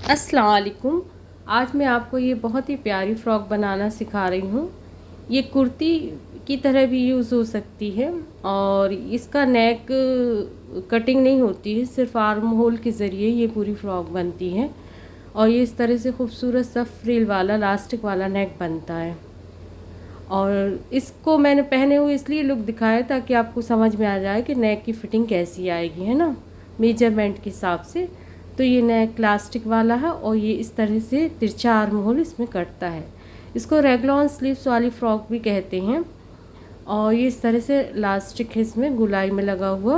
अस्सलाम वालेकुम। आज मैं आपको ये बहुत ही प्यारी फ़्रॉक बनाना सिखा रही हूँ। ये कुर्ती की तरह भी यूज़ हो सकती है और इसका नेक कटिंग नहीं होती है, सिर्फ आर्म होल के ज़रिए ये पूरी फ़्रॉक बनती है और ये इस तरह से खूबसूरत सा फ्रिल वाला लास्टिक वाला नेक बनता है। और इसको मैंने पहने हुए इसलिए लुक दिखाया ताकि आपको समझ में आ जाए कि नेक की फ़िटिंग कैसी आएगी, है ना, मेजरमेंट के हिसाब से। तो ये नेक प्लास्टिक वाला है और ये इस तरह से तिरछा आर्म होल इसमें कटता है। इसको रेगलॉन स्लीव्स वाली फ़्रॉक भी कहते हैं। और ये इस तरह से लास्टिक है इसमें गुलाई में लगा हुआ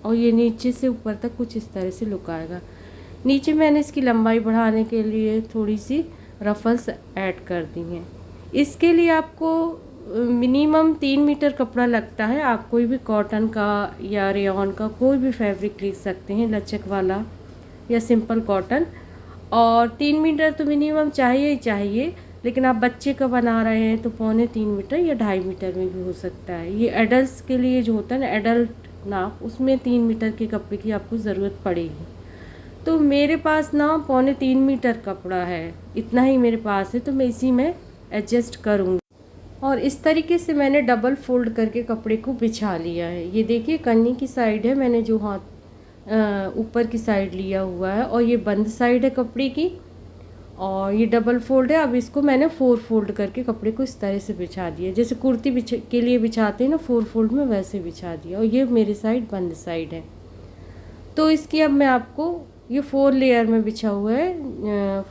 और ये नीचे से ऊपर तक कुछ इस तरह से लुक आएगा। नीचे मैंने इसकी लंबाई बढ़ाने के लिए थोड़ी सी रफल्स ऐड कर दी हैं। इसके लिए आपको मिनिमम 3 मीटर कपड़ा लगता है। आप कोई भी कॉटन का या रेयॉन का कोई भी फैब्रिक ले सकते हैं, लचक वाला या सिंपल कॉटन। और 3 मीटर तो मिनिमम चाहिए ही चाहिए, लेकिन आप बच्चे का बना रहे हैं तो 2.25 मीटर या 2.5 मीटर में भी हो सकता है। ये एडल्ट्स के लिए जो होता है ना, एडल्ट नाप, उसमें 3 मीटर के कपड़े की आपको ज़रूरत पड़ेगी। तो मेरे पास ना 2.25 मीटर कपड़ा है, इतना ही मेरे पास है, तो मैं इसी में एडजस्ट करूँगी। और इस तरीके से मैंने डबल फोल्ड करके कपड़े को बिछा लिया है। ये देखिए कन्नी की साइड है, मैंने जो हाथ ऊपर की साइड लिया हुआ है और ये बंद साइड है कपड़े की और ये डबल फोल्ड है। अब इसको मैंने 4 फोल्ड करके कपड़े को इस तरह से बिछा दिया, जैसे कुर्ती के लिए बिछाते हैं ना 4 फोल्ड में, वैसे बिछा दिया। और ये मेरी साइड बंद साइड है। तो इसकी अब मैं आपको, ये 4 लेयर में बिछा हुआ है,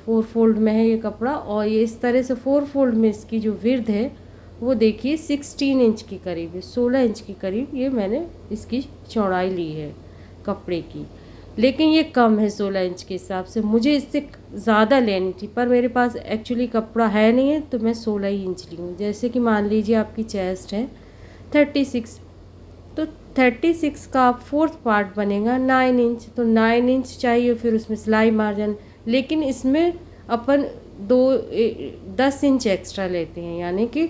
4 फोल्ड में है ये कपड़ा। और ये इस तरह से 4 फोल्ड में इसकी जो विड्थ है वो देखिए 16 इंच के करीब है, 16 इंच के करीब ये मैंने इसकी चौड़ाई ली है कपड़े की। लेकिन ये कम है 16 इंच के हिसाब से, मुझे इससे ज़्यादा लेनी थी पर मेरे पास एक्चुअली कपड़ा है नहीं है, तो मैं 16 ही इंच ली हूँ। जैसे कि मान लीजिए आपकी चेस्ट है 36, तो 36 का आप 4th पार्ट बनेगा 9 इंच, तो 9 इंच चाहिए, फिर उसमें सिलाई मार्जिन। लेकिन इसमें अपन 10 इंच एक्स्ट्रा लेते हैं, यानी कि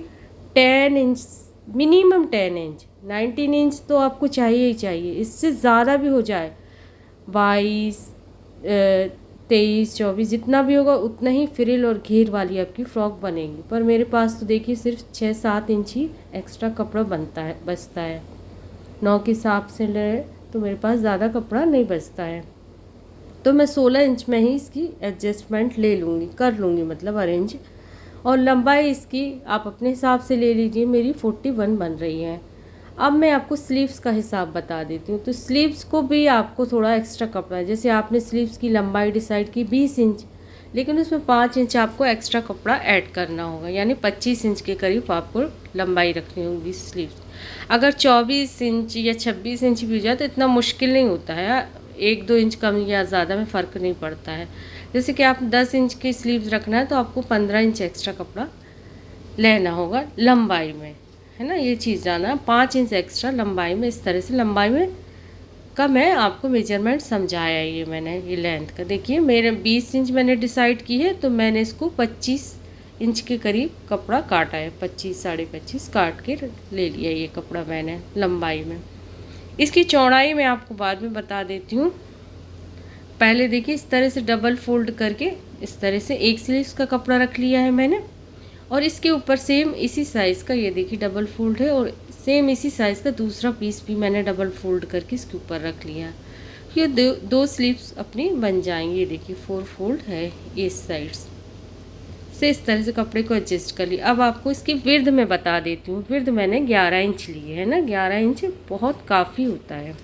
10 इंच, मिनिमम 10 इंच। 19 इंच तो आपको चाहिए ही चाहिए, इससे ज़्यादा भी हो जाए 22, 23, 24 जितना भी होगा उतना ही फ्रिल और घेर वाली आपकी फ़्रॉक बनेगी। पर मेरे पास तो देखिए सिर्फ 6-7 इंच ही एक्स्ट्रा कपड़ा बचता है। 9 के हिसाब से ले तो मेरे पास ज़्यादा कपड़ा नहीं बचता है, तो मैं 16 इंच में ही इसकी एडजस्टमेंट कर लूँगी, मतलब अरेंज। और लंबाई इसकी आप अपने हिसाब से ले लीजिए, मेरी 41 बन रही है। अब मैं आपको स्लीव्स का हिसाब बता देती हूँ। तो स्लीव्स को भी आपको थोड़ा एक्स्ट्रा कपड़ा है, जैसे आपने स्लीव्स की लंबाई डिसाइड की 20 इंच, लेकिन उसमें 5 इंच आपको एक्स्ट्रा कपड़ा ऐड करना होगा, यानी 25 इंच के करीब आपको लंबाई रखनी होगी स्लीव्स। अगर 24 इंच या 26 इंच भी हो जाए तो इतना मुश्किल नहीं होता है, 1-2 इंच कम या ज़्यादा में फ़र्क नहीं पड़ता है। जैसे कि आप 10 इंच की स्लीव्स रखना है तो आपको 15 इंच एक्स्ट्रा कपड़ा लेना होगा लंबाई में, है ना, ये चीज़ जाना है। 5 इंच एक्स्ट्रा लंबाई में, इस तरह से लंबाई में का मैं आपको मेजरमेंट समझाया। ये मैंने ये लेंथ का देखिए, मेरे 20 इंच मैंने डिसाइड की है, तो मैंने इसको 25 इंच के करीब कपड़ा काटा है, 25 साढ़े 25 काट के ले लिया ये कपड़ा मैंने लंबाई में। इसकी चौड़ाई मैं आपको बाद में बता देती हूँ। पहले देखिए इस तरह से डबल फोल्ड करके इस तरह से एक स्लीव्स का कपड़ा रख लिया है मैंने, और इसके ऊपर सेम इसी साइज़ का, ये देखिए डबल फोल्ड है, और सेम इसी साइज़ का दूसरा पीस भी मैंने डबल फोल्ड करके इसके ऊपर रख लिया। ये दो स्लीव्स अपनी बन जाएंगी। ये देखिए 4 फोल्ड है इस साइड से, इस तरह से कपड़े को एडजस्ट कर लिया। अब आपको इसकी विड्थ में बता देती हूँ। विड्थ मैंने 11 इंच ली है ना, 11 इंच बहुत काफ़ी होता है,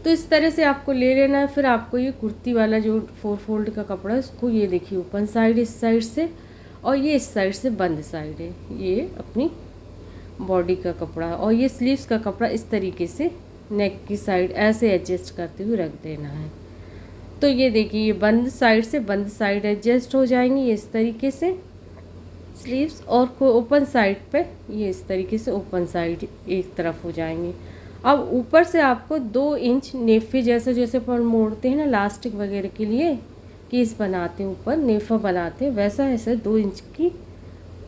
तो इस तरह से आपको ले लेना है। फिर आपको ये कुर्ती वाला जो 4 फोल्ड का कपड़ा है उसको, ये देखिए ओपन साइड इस साइड से और ये इस साइड से बंद साइड है, ये अपनी बॉडी का कपड़ा। और ये स्लीव्स का कपड़ा इस तरीके से नेक की साइड ऐसे एडजस्ट करते हुए रख देना है। तो ये देखिए ये बंद साइड से बंद साइड एडजस्ट हो जाएंगी इस तरीके से स्लीव्स, और ओपन साइड पे ये इस तरीके से ओपन साइड एक तरफ हो जाएंगे। अब ऊपर से आपको 2 इंच नेफे जैसे अपन मोड़ते हैं ना लास्टिक वगैरह के लिए, केस बनाते हैं, ऊपर नेफा बनाते हैं, वैसा ऐसा 2 इंच की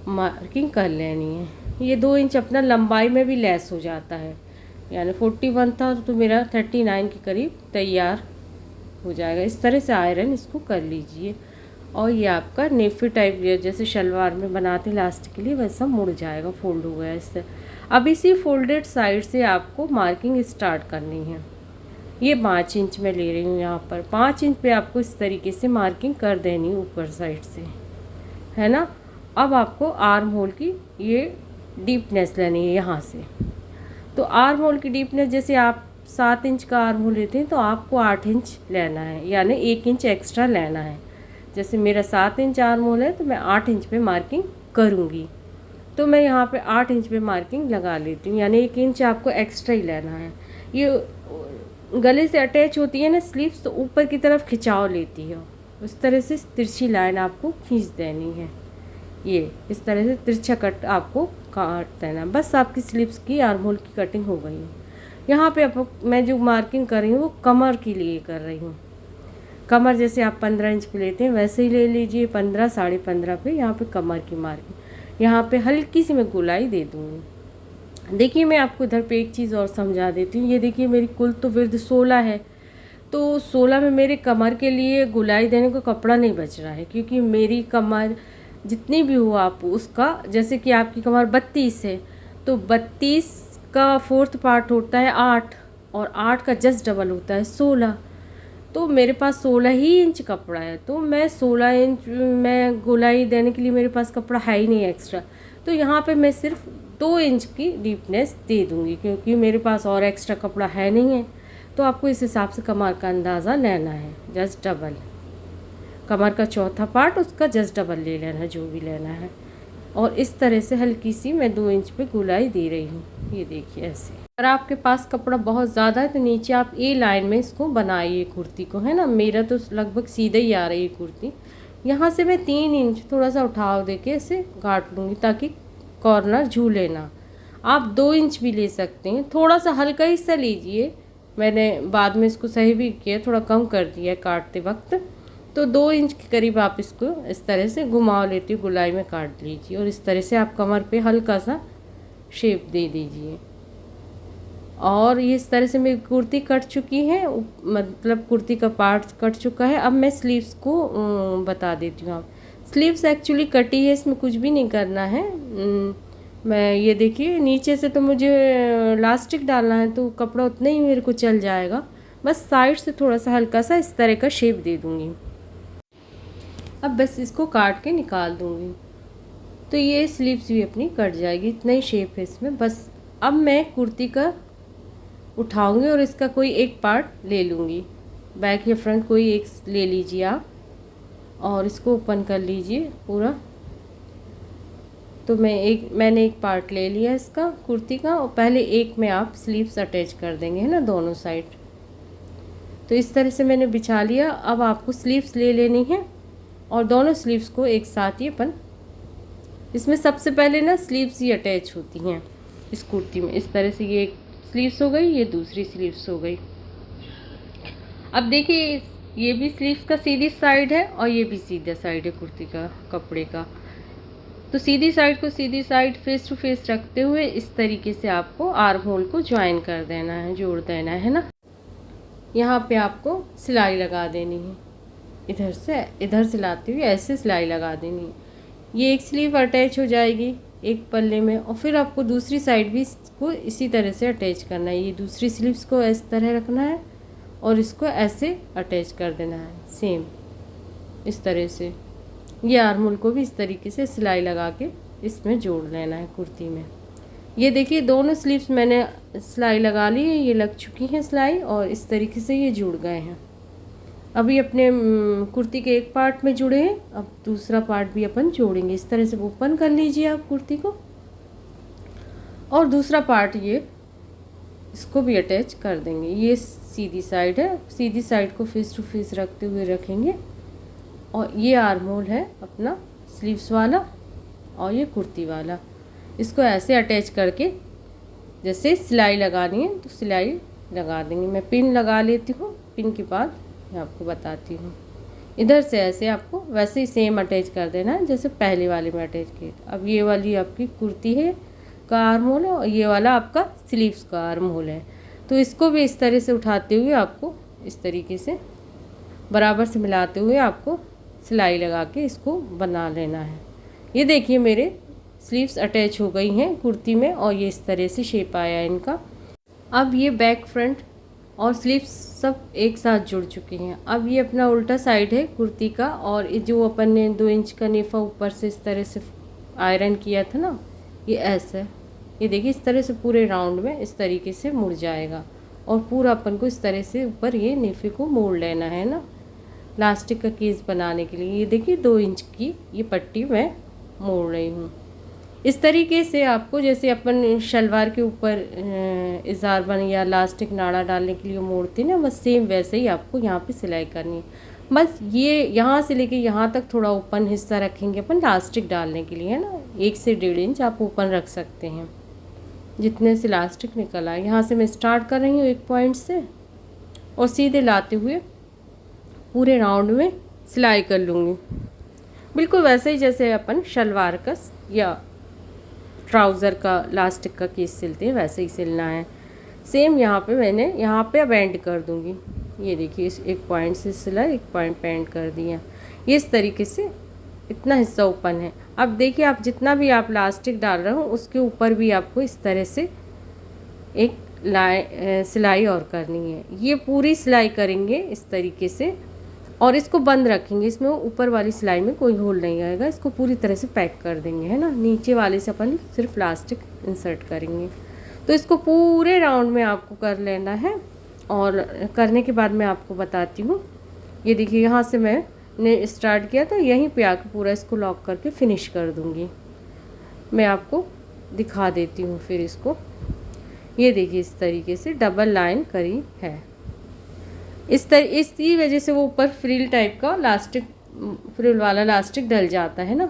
मार्किंग कर लेनी है। ये 2 इंच अपना लंबाई में भी लेस हो जाता है, यानी 41 था तो मेरा 39 के करीब तैयार हो जाएगा। इस तरह से आयरन इसको कर लीजिए और ये आपका नेफी टाइप जैसे शलवार में बनाते इलास्टिक के लिए वैसा मुड़ जाएगा, फोल्ड हो गया इससे। अब इसी फोल्डेड साइड से आपको मार्किंग स्टार्ट करनी है। ये 5 इंच में ले रही हूँ, यहाँ पर 5 इंच पे आपको इस तरीके से मार्किंग कर देनी है ऊपर साइड से, है ना। अब आपको आर्म होल की ये डीपनेस लेनी है यहाँ से। तो आर्म होल की डीपनेस जैसे आप 7 इंच का आर्म होल लेते हैं तो आपको 8 इंच लेना है, यानी 1 इंच एक्स्ट्रा लेना है। जैसे मेरा 7 इंच आर्म होल है तो मैं 8 इंच पे मार्किंग करूँगी, तो मैं यहाँ पे 8 इंच पे मार्किंग लगा लेती हूँ, यानी 1 इंच आपको एक्स्ट्रा ही लेना है। ये गले से अटैच होती है ना स्लीव्स, तो ऊपर की तरफ खिंचाव लेती है, उस तरह से तिरछी लाइन आपको खींच देनी है। ये इस तरह से तिरछा कट आपको काट देना। बस आपकी स्लीव्स की आर्म होल की कटिंग हो गई है। यहाँ पे मैं जो मार्किंग कर रही हूँ वो कमर के लिए कर रही हूँ। कमर जैसे आप 15 इंच पे लेते हैं वैसे ही ले लीजिए, 15 साढ़े 15 पे यहाँ पे कमर की मार्किंग। यहाँ पे हल्की सी मैं गोलाई दे दूँगी। देखिए मैं आपको इधर पे एक चीज़ और समझा देती हूँ। ये देखिए मेरी कुल तो विर्द 16 है, तो 16 में मेरे कमर के लिए गोलाई देने को कपड़ा नहीं बच रहा है, क्योंकि मेरी कमर जितनी भी हो आप उसका, जैसे कि आपकी कमर 32 है तो 32 का 4th पार्ट होता है 8 और 8 का जस्ट डबल होता है 16। तो मेरे पास 16 ही इंच कपड़ा है, तो मैं 16 इंच में गोलाई देने के लिए मेरे पास कपड़ा है ही नहीं एक्स्ट्रा। तो यहाँ पे मैं सिर्फ 2 इंच की डीपनेस दे दूँगी, क्योंकि मेरे पास और एक्स्ट्रा कपड़ा है नहीं है। तो आपको इस हिसाब से कमर का अंदाज़ा लेना है, जस्ट डबल। कमर का 4था पार्ट उसका जस्ट डबल ले लेना है, जो भी लेना है। और इस तरह से हल्की सी मैं 2 इंच पे गोलाई दे रही हूँ। ये देखिए ऐसे। अगर आपके पास कपड़ा बहुत ज़्यादा है तो नीचे आप ए लाइन में इसको बनाइए कुर्ती को, है ना। मेरा तो लगभग सीधे ही आ रही है कुर्ती। यहाँ से मैं 3 इंच थोड़ा सा उठाव दे के इसे काट लूँगी ताकि कॉर्नर झूले ना। आप 2 इंच भी ले सकते हैं, थोड़ा सा हल्का हिस्सा लीजिए। मैंने बाद में इसको सही भी किया, थोड़ा कम कर दिया काटते वक्त। तो 2 इंच के करीब आप इसको इस तरह से घुमा लेती हूँ, गोलाई में काट लीजिए। और इस तरह से आप कमर पे हल्का सा शेप दे दीजिए। और ये इस तरह से मेरी कुर्ती कट चुकी है, मतलब कुर्ती का पार्ट कट चुका है। अब मैं स्लीव्स को बता देती हूँ। आप स्लीव्स एक्चुअली कटी है, इसमें कुछ भी नहीं करना है। मैं ये देखिए नीचे से तो मुझे इलास्टिक डालना है तो कपड़ा उतना ही मेरे को चल जाएगा। बस साइड से थोड़ा सा हल्का सा इस तरह का शेप दे दूँगी। अब बस इसको काट के निकाल दूँगी तो ये स्लीव्स भी अपनी कट जाएगी। इतना ही शेप है इसमें। बस अब मैं कुर्ती का उठाऊंगी और इसका कोई एक पार्ट ले लूँगी, बैक या फ्रंट कोई एक ले लीजिए आप, और इसको ओपन कर लीजिए पूरा। तो मैंने एक पार्ट ले लिया इसका कुर्ती का, और पहले एक में आप स्लीव्स अटैच कर देंगे, है ना, दोनों साइड। तो इस तरह से मैंने बिछा लिया। अब आपको स्लीव्स ले लेनी है और दोनों स्लीव्स को एक साथ ही अपन, इसमें सबसे पहले ना स्लीव्स ही अटैच होती हैं इस कुर्ती में। इस तरह से ये एक स्लीव्स हो गई, ये दूसरी स्लीव्स हो गई। अब देखिए ये भी स्लीव्स का सीधी साइड है और ये भी सीधा साइड है कुर्ती का कपड़े का। तो सीधी साइड को सीधी साइड फेस टू फेस रखते हुए इस तरीके से आपको आर्म होल को ज्वाइन कर देना है, जोड़ देना है ना। यहाँ पे आपको सिलाई लगा देनी है, इधर से इधर सिलाते हुए ऐसे सिलाई लगा देनी है। ये एक स्लीव अटैच हो जाएगी एक पल्ले में, और फिर आपको दूसरी साइड भी इसको इसी तरह से अटैच करना है। ये दूसरी स्लीव्स को इस तरह रखना है और इसको ऐसे अटैच कर देना है सेम इस तरह से। ये आर्म होल को भी इस तरीके से सिलाई लगा के इसमें जोड़ लेना है कुर्ती में। ये देखिए दोनों स्लीव्स मैंने सिलाई लगा ली है, ये लग चुकी हैं सिलाई, और इस तरीके से ये जुड़ गए हैं। अभी अपने कुर्ती के एक पार्ट में जुड़े हैं, अब दूसरा पार्ट भी अपन जोड़ेंगे। इस तरह से ओपन कर लीजिए आप कुर्ती को, और दूसरा पार्ट ये इसको भी अटैच कर देंगे। ये सीधी साइड है, सीधी साइड को फेस टू फेस रखते हुए रखेंगे। और ये आर्म होल है अपना स्लीव्स वाला, और ये कुर्ती वाला। इसको ऐसे अटैच करके जैसे सिलाई लगानी है तो सिलाई लगा देंगे। मैं पिन लगा लेती हूँ, पिन के बाद मैं आपको बताती हूँ। इधर से ऐसे आपको वैसे ही सेम अटैच कर देना है जैसे पहले वाले में अटैच किए। अब ये वाली आपकी कुर्ती है का आर्म होल है, और ये वाला आपका स्लीव्स का आर्म होल है। तो इसको भी इस तरह से उठाते हुए आपको इस तरीके से बराबर से मिलाते हुए आपको सिलाई लगा के इसको बना लेना है। ये देखिए मेरे स्लीव्स अटैच हो गई हैं कुर्ती में और ये इस तरह से शेप आया है इनका। अब ये बैक फ्रंट और स्लीव्स सब एक साथ जुड़ चुकी हैं। अब ये अपना उल्टा साइड है कुर्ती का, और ये जो अपन ने 2 इंच का नेफा ऊपर से इस तरह से आयरन किया था ना, ये ऐसा है। ये देखिए इस तरह से पूरे राउंड में इस तरीके से मुड़ जाएगा और पूरा अपन को इस तरह से ऊपर ये नेफे को मोड़ लेना है ना इलास्टिक का केस बनाने के लिए। ये देखिए 2 इंच की ये पट्टी मैं मोड़ रही हूँ। इस तरीके से आपको जैसे अपन शलवार के ऊपर इज़ार बन या इलास्टिक नाड़ा डालने के लिए मोड़ते ना, बस सेम वैसे ही आपको यहाँ पे सिलाई करनी है। बस ये यहाँ से लेके यहाँ तक थोड़ा ओपन हिस्सा रखेंगे अपन इलास्टिक डालने के लिए, है ना। 1 से 1.5 इंच आप ओपन रख सकते हैं जितने से इलास्टिक निकल आए। यहाँ से मैं स्टार्ट कर रही हूँ एक पॉइंट से और सीधे लाते हुए पूरे राउंड में सिलाई कर लूँगी, बिल्कुल वैसे ही जैसे अपन शलवार का या ट्राउज़र का इलास्टिक का केस सिलते हैं वैसे ही सिलना है। सेम यहाँ पे मैंने यहाँ पे अब एंड कर दूँगी। ये देखिए इस एक पॉइंट से सिला, एक पॉइंट पे एंड कर दिया। ये इस तरीके से इतना हिस्सा ओपन है। अब देखिए आप जितना भी आप इलास्टिक डाल रहे हो उसके ऊपर भी आपको इस तरह से एक सिलाई और करनी है। ये पूरी सिलाई करेंगे इस तरीके से और इसको बंद रखेंगे। इसमें ऊपर वाली सिलाई में कोई होल नहीं आएगा। इसको पूरी तरह से पैक कर देंगे, है ना। नीचे वाले से अपन सिर्फ इलास्टिक इंसर्ट करेंगे। तो इसको पूरे राउंड में आपको कर लेना है और करने के बाद मैं आपको बताती हूँ। ये देखिए यहाँ से मैंने स्टार्ट किया तो यहीं पे आके पूरा इसको लॉक करके फिनिश कर दूँगी। मैं आपको दिखा देती हूँ फिर इसको। ये देखिए इस तरीके से डबल लाइन करी है। इसी वजह से वो ऊपर फ्रिल टाइप का इलास्टिक, फ्रिल वाला इलास्टिक डल जाता है ना।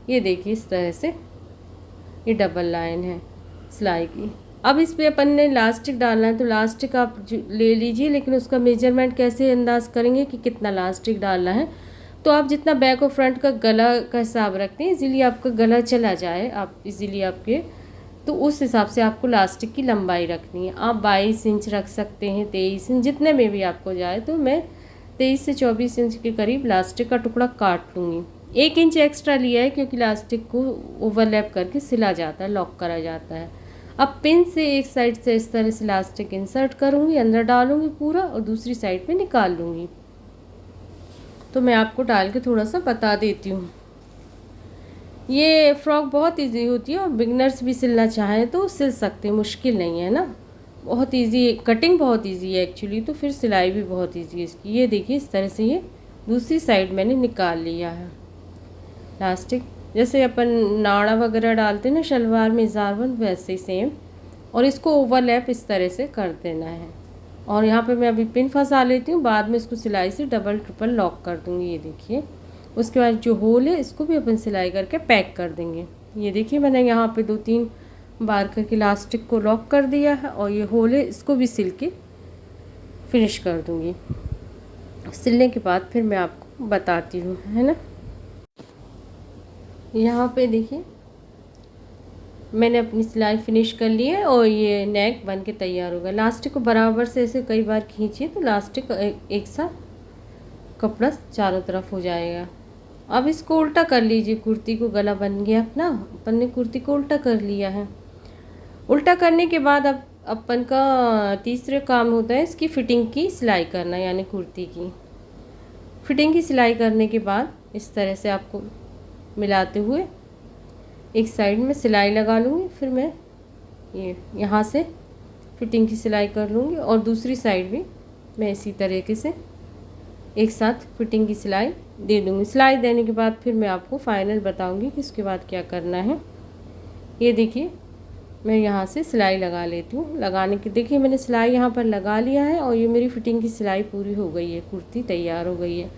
ये देखिए इस तरह से ये डबल लाइन है सिलाई की। अब इस पे अपन ने इलास्टिक डालना है तो इलास्टिक आप ले लीजिए, लेकिन उसका मेजरमेंट कैसे अंदाज़ करेंगे कि कितना इलास्टिक डालना है। तो आप जितना बैक और फ्रंट का गला का हिसाब रखते हैं, इजीली आपका गला चला जाए, आप इजीली आपके, तो उस हिसाब से आपको इलास्टिक की लंबाई रखनी है। आप 22 इंच रख सकते हैं, 23 इंच, जितने में भी आपको जाए। तो मैं 23 से 24 इंच के करीब इलास्टिक का टुकड़ा काट लूँगी। 1 इंच एक्स्ट्रा लिया है क्योंकि इलास्टिक को ओवरलैप करके सिला जाता है, लॉक करा जाता है। अब पिन से एक साइड से इस तरह से इलास्टिक इंसर्ट करूँगी, अंदर डालूँगी पूरा और दूसरी साइड पे निकाल लूँगी। तो मैं आपको डाल के थोड़ा सा बता देती हूँ। ये फ्रॉक बहुत इजी होती है और बिगनर्स भी सिलना चाहें तो सिल सकते हैं, मुश्किल नहीं है ना। बहुत इजी, कटिंग बहुत इजी है एक्चुअली, तो फिर सिलाई भी बहुत इजी है इसकी। ये देखिए इस तरह से ये दूसरी साइड मैंने निकाल लिया है इलास्टिक। जैसे अपन नाड़ा वगैरह डालते हैं ना शलवार में इज़ारबंद, वैसे ही सेम। और इसको ओवरलैप इस तरह से कर देना है। और यहाँ पे मैं अभी पिन फंसा लेती हूँ, बाद में इसको सिलाई से डबल ट्रिपल लॉक कर दूँगी। ये देखिए उसके बाद जो होल है इसको भी अपन सिलाई करके पैक कर देंगे। ये देखिए मैंने यहाँ पे 2-3 बार करके इलास्टिक को लॉक कर दिया है और ये होल है इसको भी सिल के फिनिश कर दूँगी। सिलने के बाद फिर मैं आपको बताती हूँ, है ना। यहाँ पे देखिए मैंने अपनी सिलाई फिनिश कर ली है और ये नेक बन के तैयार होगा। इलास्टिक को बराबर से ऐसे कई बार खींचिए तो इलास्टिक एक साथ कपड़ा चारों तरफ हो जाएगा। अब इसको उल्टा कर लीजिए, कुर्ती को गला बन गया अपना। अपन ने कुर्ती को उल्टा कर लिया है। उल्टा करने के बाद अब अपन का तीसरा काम होता है इसकी फिटिंग की सिलाई करना, यानी कुर्ती की फिटिंग की सिलाई करने के बाद इस तरह से आपको मिलाते हुए एक साइड में सिलाई लगा लूँगी। फिर मैं ये यहाँ से फिटिंग की सिलाई कर लूँगी और दूसरी साइड भी मैं इसी तरीके से एक साथ फिटिंग की सिलाई दे दूँगी। सिलाई देने के बाद फिर मैं आपको फाइनल बताऊँगी कि इसके बाद क्या करना है। ये देखिए मैं यहाँ से सिलाई लगा लेती हूँ। लगाने के देखिए मैंने सिलाई यहाँ पर लगा लिया है और ये मेरी फिटिंग की सिलाई पूरी हो गई है, कुर्ती तैयार हो गई है।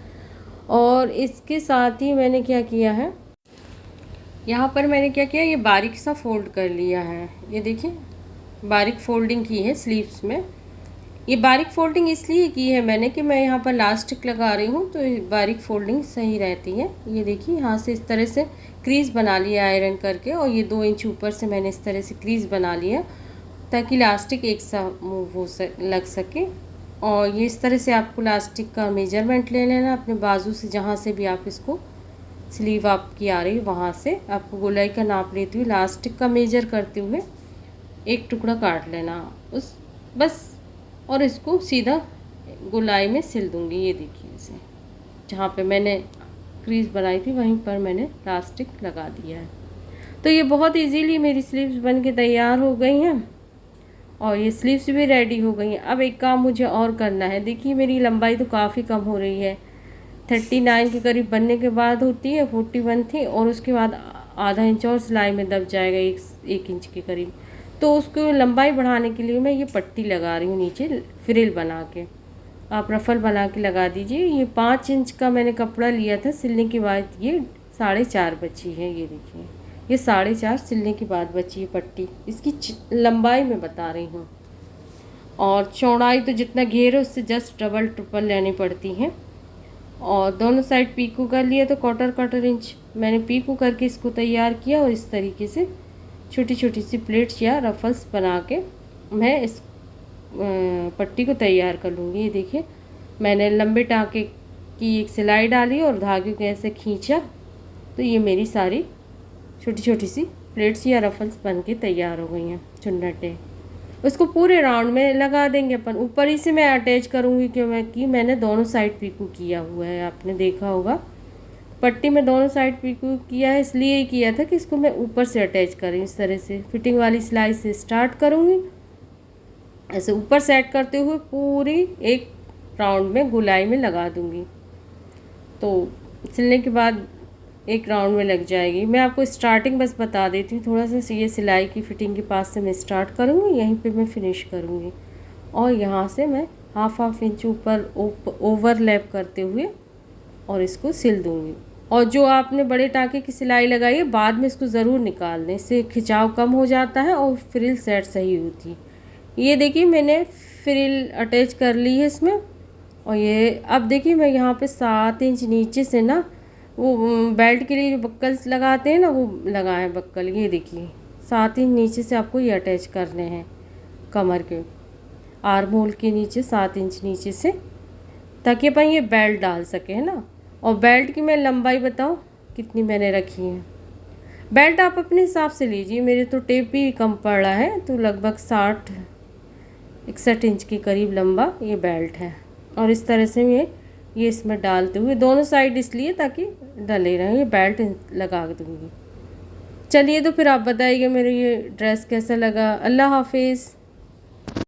और इसके साथ ही मैंने क्या किया है, यहाँ पर मैंने क्या किया, ये बारीक सा फोल्ड कर लिया है। ये देखिए बारीक फोल्डिंग की है स्लीव्स में। ये बारीक फोल्डिंग इसलिए की है मैंने कि मैं यहाँ पर इलास्टिक लगा रही हूँ तो बारीक फोल्डिंग सही रहती है। ये देखिए यहाँ से इस तरह से क्रीज बना लिया आयरन करके और ये 2 इंच ऊपर से मैंने इस तरह से क्रीज बना लिया ताकि इलास्टिक एक सा मूव हो लग सके। और ये इस तरह से आपको इलास्टिक का मेजरमेंट ले लेना अपने बाजू से, जहाँ से भी आप इसको स्लीव आपकी आ रही है वहाँ से आपको गोलाई का नाप लेते हुए इलास्टिक का मेजर करते हुए एक टुकड़ा काट लेना उस बस, और इसको सीधा गोलाई में सिल दूँगी। ये देखिए, इसे जहाँ पे मैंने क्रीज बनाई थी वहीं पर मैंने इलास्टिक लगा दिया है। तो ये बहुत इजीली मेरी स्लीव्स बन के तैयार हो गई हैं और ये स्लीव्स भी रेडी हो गई हैं। अब एक काम मुझे और करना है। देखिए मेरी लंबाई तो काफ़ी कम हो रही है, 39 के करीब बनने के बाद होती है, 41 थी, और उसके बाद आधा इंच और सिलाई में दब जाएगा एक इंच के करीब। तो उसको लंबाई बढ़ाने के लिए मैं ये पट्टी लगा रही हूँ नीचे फ्रिल बना के। आप रफल बना के लगा दीजिए। ये 5 इंच का मैंने कपड़ा लिया था सिलने के बाद, ये 4.5 बची है। ये देखिए, ये 4.5 सिलने के बाद बची है पट्टी। इसकी लंबाई मैं बता रही हूँ, और चौड़ाई तो जितना घेर है उससे जस्ट डबल ट्रिपल लेनी पड़ती है। और दोनों साइड पीको कर लिया, तो क्वार्टर इंच मैंने पीको करके इसको तैयार किया। और इस तरीके से छोटी छोटी सी प्लेट्स या रफल्स बना के मैं इस पट्टी को तैयार कर लूँगी। ये देखिए, मैंने लंबे टाँके की एक सिलाई डाली और धागे को ऐसे खींचा, तो ये मेरी सारी छोटी छोटी सी प्लेट्स या रफल्स बन के तैयार हो गई हैं, चुन्नटें। उसको पूरे राउंड में लगा देंगे अपन। ऊपर ही से मैं अटैच करूँगी क्योंकि मैंने दोनों साइड पीको किया हुआ है, आपने देखा होगा पट्टी में दोनों साइड पीको किया है। इसलिए किया था कि इसको मैं ऊपर से अटैच करूँ। इस तरह से फिटिंग वाली सिलाई से स्टार्ट करूँगी, ऐसे ऊपर सेट करते हुए पूरी एक राउंड में गोलाई में लगा दूँगी। तो सिलने के बाद एक राउंड में लग जाएगी। मैं आपको स्टार्टिंग बस बता देती हूँ, थोड़ा सा ये सिलाई की फिटिंग के पास से मैं स्टार्ट करूँगी, यहीं पे मैं फिनिश करूँगी। और यहाँ से मैं हाफ इंच ऊपर ओवरलैप करते हुए और इसको सिल दूँगी। और जो आपने बड़े टाँके की सिलाई लगाई है बाद में इसको ज़रूर निकाल दें, इससे खिंचाव कम हो जाता है और फ्रिल सेट सही होती है। ये देखिए मैंने फ्रिल अटैच कर ली है इसमें। और ये अब देखिए मैं यहाँ पे 7 इंच नीचे से ना वो बेल्ट के लिए जो बक्कल्स लगाते हैं ना, वो लगाए बक्कल। ये देखिए 7 इंच नीचे से आपको ये अटैच करने हैं कमर के आर्म होल के नीचे, 7 इंच नीचे से, ताकि अपन ये बेल्ट डाल सके, है ना। और बेल्ट की मैं लंबाई बताऊँ कितनी मैंने रखी है। बेल्ट आप अपने हिसाब से लीजिए, मेरे तो टेप भी कम पड़ रहा है, तो लगभग 60-61 इंच के करीब लंबा ये बेल्ट है। और इस तरह से मैं ये इसमें डालते हुए दोनों साइड इसलिए ताकि डले रहे, ये बेल्ट लगा दूँगी। चलिए तो फिर आप बताइएगा मेरे ये ड्रेस कैसा लगा। अल्लाह हाफिज़।